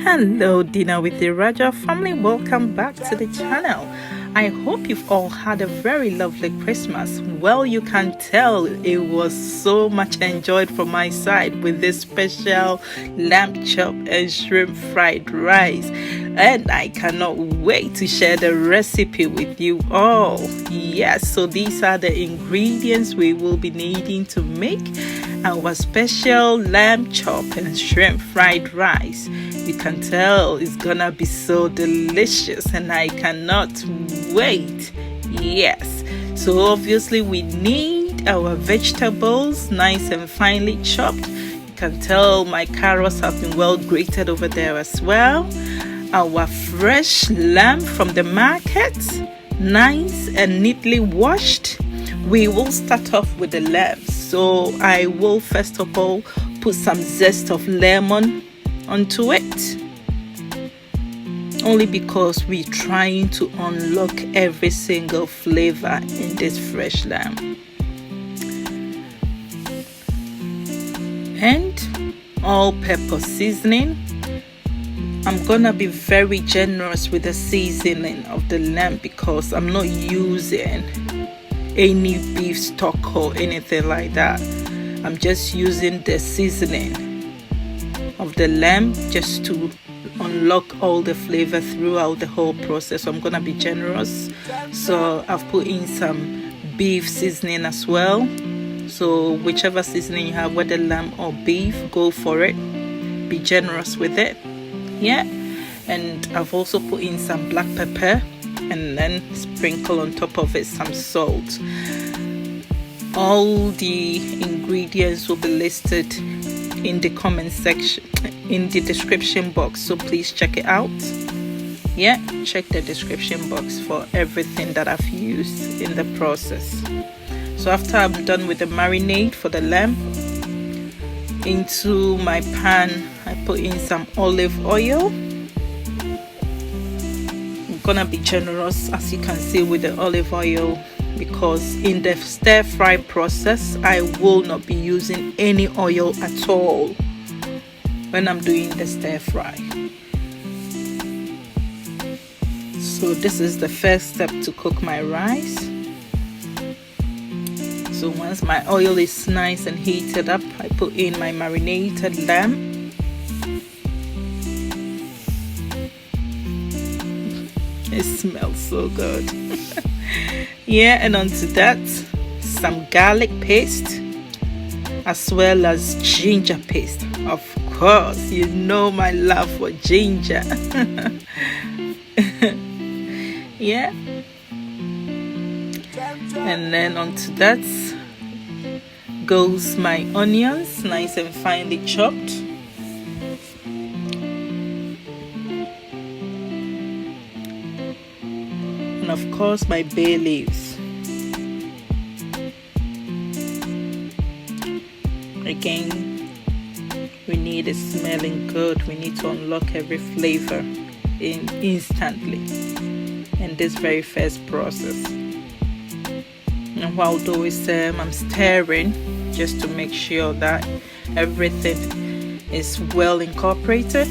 Hello, Dinner with the Raja family. Welcome back to the channel. I hope you've all had a very lovely Christmas. Well, you can tell it was so much enjoyed from my side with this special lamb chop and shrimp fried rice. And I cannot wait to share the recipe with you all. Yes, so these are the ingredients we will be needing to make our special lamb chop and shrimp fried rice. You can tell it's gonna be so delicious and I cannot wait. Yes, so obviously we need our vegetables nice and finely chopped. You can tell my carrots have been well grated over there as well. Our fresh lamb from the market, nice and neatly washed. We will start off with the lamb. So I will first of all put some zest of lemon onto it, only because we're trying to unlock every single flavor in this fresh lamb. And all-purpose seasoning. I'm gonna be very generous with the seasoning of the lamb because I'm not using any beef stock or anything like that. I'm just using the seasoning of the lamb just to unlock all the flavor throughout the whole process. So I'm gonna be generous. So I've put in some beef seasoning as well. So whichever seasoning you have, whether lamb or beef, go for it. Be generous with it. Yeah. And I've also put in some black pepper and then sprinkle on top of it some salt. All the ingredients will be listed in the comment section, in the description box, so please check it out. Yeah, check the description box for everything that I've used in the process. So after I'm done with the marinade for the lamb, into my pan I put in some olive oil. I'm gonna be generous, as you can see, with the olive oil, because in the stir fry process I will not be using any oil at all when I'm doing the stir fry. So this is the first step to cook my rice. So once my oil is nice and heated up, I put in my marinated lamb. It smells so good. Yeah, and onto that, some garlic paste as well as ginger paste. Of course, you know my love for ginger. Yeah. And then onto that goes my onions, nice and finely chopped. And of course my bay leaves. Again, we need it smelling good. We need to unlock every flavor instantly in this very first process. And while doing so, I'm stirring just to make sure that everything is well incorporated.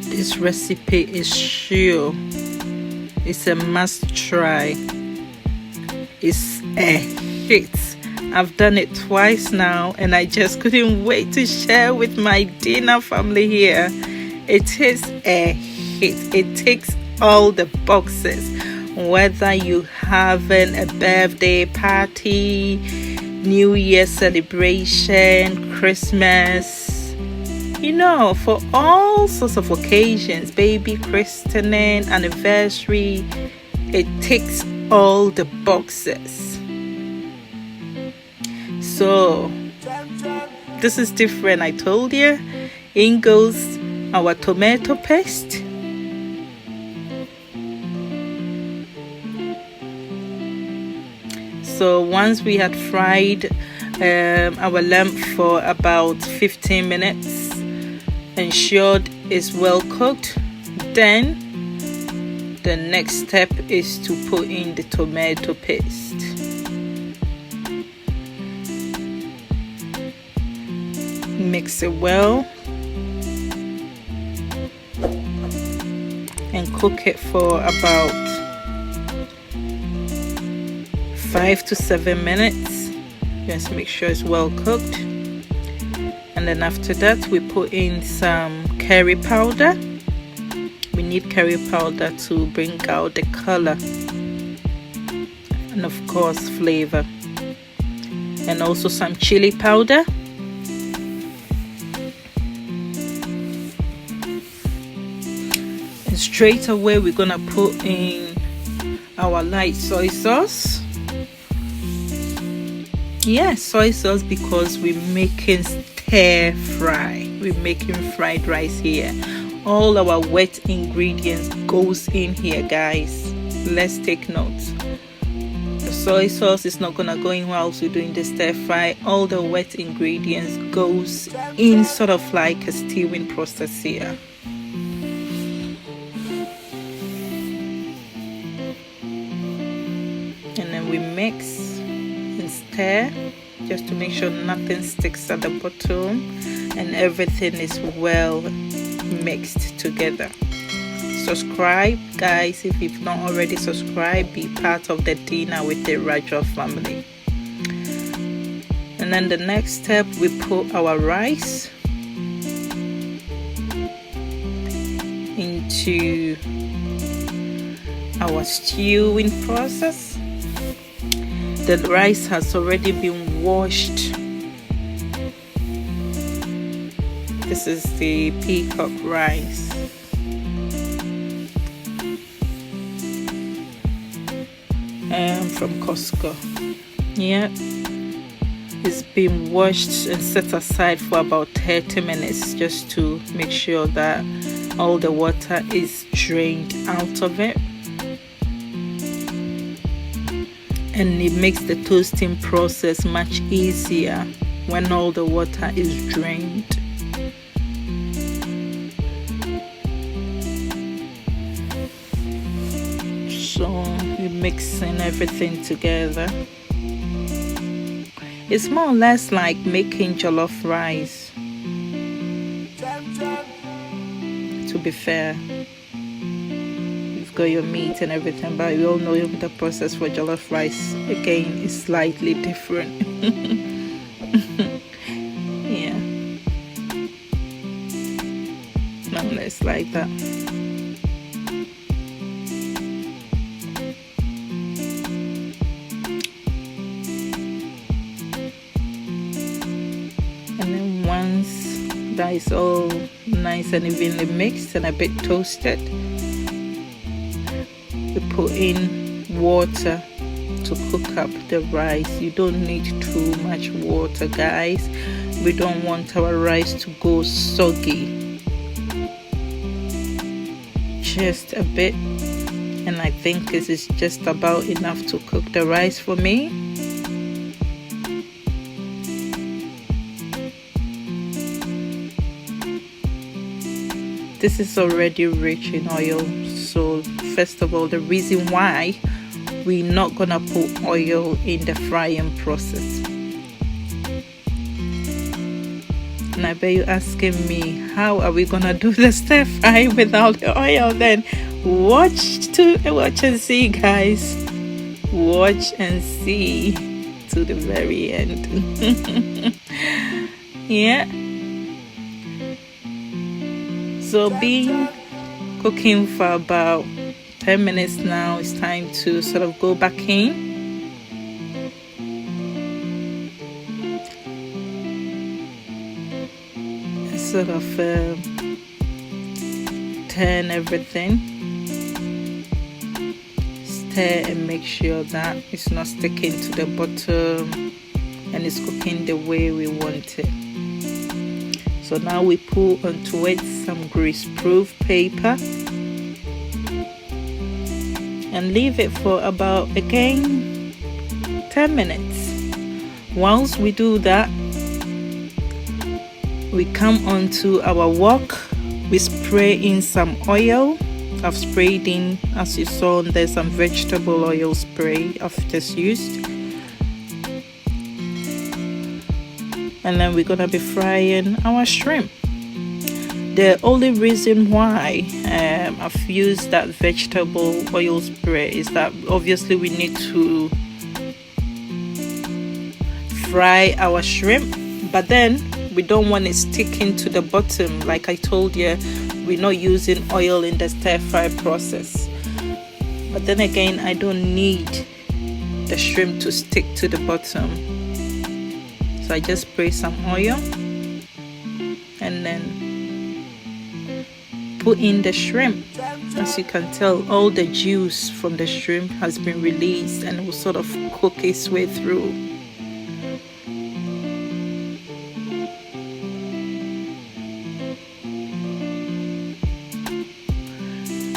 This recipe is sure, it's a must try. It's a hit. I've done it twice now and I just couldn't wait to share with my dinner family here. It is a hit. It ticks all the boxes. Whether you having a birthday party, New Year celebration, Christmas, you know, for all sorts of occasions, baby christening, anniversary, it ticks all the boxes. So this is different. I told you. In goes our tomato paste. So once we had fried our lamb for about 15 minutes, ensured it's well cooked, then The next step is to put in the tomato paste. Mix it well and cook it for about 5 to 7 minutes. Just make sure it's well cooked. And then after that, we put in some curry powder. We need curry powder to bring out the color, and of course flavor, and also some chili powder. And straight away we're gonna put in our light soy sauce. Yeah, soy sauce, because we're making stir fry. We're making fried rice here. All our wet ingredients goes in here, guys. Let's take note. The soy sauce is not gonna go in whilst we're doing the stir fry. All the wet ingredients goes in, sort of like a stewing process here. And then we mix and stir just to make sure nothing sticks at the bottom and everything is well mixed together. Subscribe, guys, if you've not already subscribed. Be part of the dinner with the Raja family. And then the next step, we put our rice into our stewing process. The rice has already been washed. This is the peacock rice. From Costco. Yeah, it's been washed and set aside for about 30 minutes just to make sure that all the water is drained out of it. And it makes the toasting process much easier when all the water is drained. So we're mixing everything together. It's more or less like making jollof rice, to be fair. Got your meat and everything, but we all know the process for jollof rice again is slightly different. Yeah, more or less like that. And then once that is all nice and evenly mixed and a bit toasted, we put in water to cook up the rice. You don't need too much water, guys. We don't want our rice to go soggy. Just a bit, and I think this is just about enough to cook the rice for me. This is already rich in oil, so first of all, the reason why we're not gonna put oil in the frying process. And I bet you're asking me, how are we gonna do the stir fry without the oil? Then watch and see, guys. Watch and see to the very end. Yeah. So been cooking for about 10 minutes now. It's time to sort of go back in. Sort of turn everything. Stir and make sure that it's not sticking to the bottom and it's cooking the way we want it. So now we put onto it some grease-proof paper and leave it for about, again, 10 minutes. Once we do that, we come onto our wok. We spray in some oil I've sprayed in, as you saw, there's some vegetable oil spray I've just used. And then we're gonna be frying our shrimp. The only reason why I've used that vegetable oil spray is that obviously we need to fry our shrimp, but then we don't want it sticking to the bottom. Like I told you, we're not using oil in the stir fry process. But then again, I don't need the shrimp to stick to the bottom. So I just spray some oil and then put in the shrimp. As you can tell, all the juice from the shrimp has been released and will sort of cook its way through.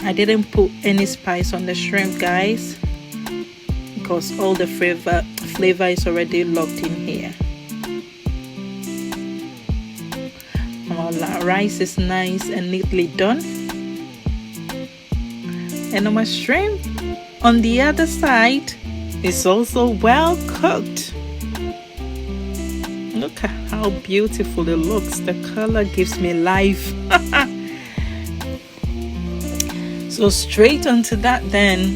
I didn't put any spice on the shrimp, guys, because all the flavor is already locked in here. Our rice is nice and neatly done, and our shrimp on the other side is also well cooked. Look at how beautiful it looks. The color gives me life. So straight onto that, then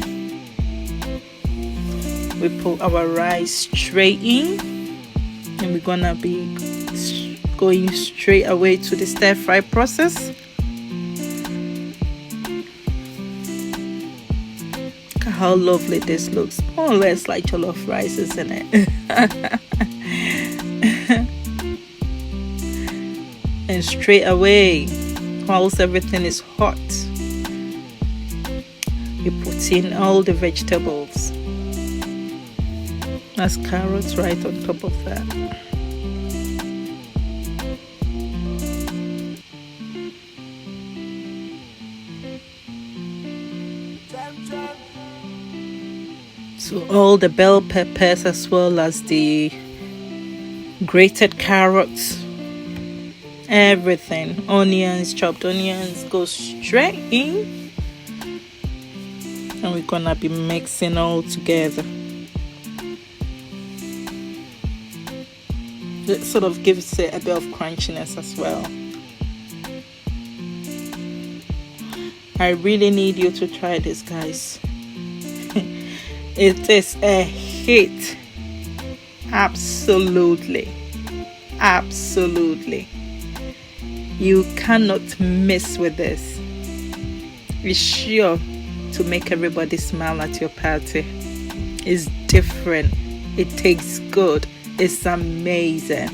we put our rice straight in, and we're gonna be going straight away to the stir fry process. Look at how lovely this looks. More or less like jollof rice, isn't it? And straight away, whilst everything is hot, you put in all the vegetables. That's carrots right on top of that. So all the bell peppers as well as the grated carrots, everything, onions, chopped onions, go straight in. And we're gonna be mixing all together. It sort of gives it a bit of crunchiness as well. I really need you to try this, guys. It is a hit. Absolutely. Absolutely. You cannot miss with this. It's sure to make everybody smile at your party. It's different. It tastes good. It's amazing.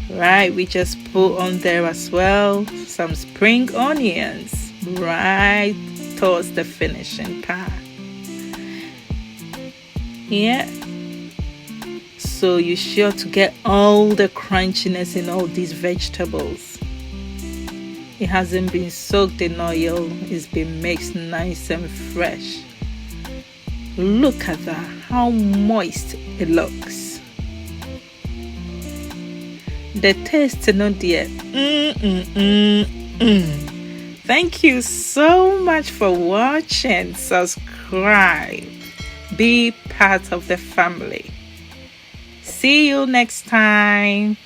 Right, we just put on there as well some spring onions right towards the finishing part. Yeah, so you're sure to get all the crunchiness in all these vegetables. It hasn't been soaked in oil. It's been mixed nice and fresh. Look at that, how moist it looks. The taste, no dear. Thank you so much for watching. Subscribe. Be part of the family. See you next time.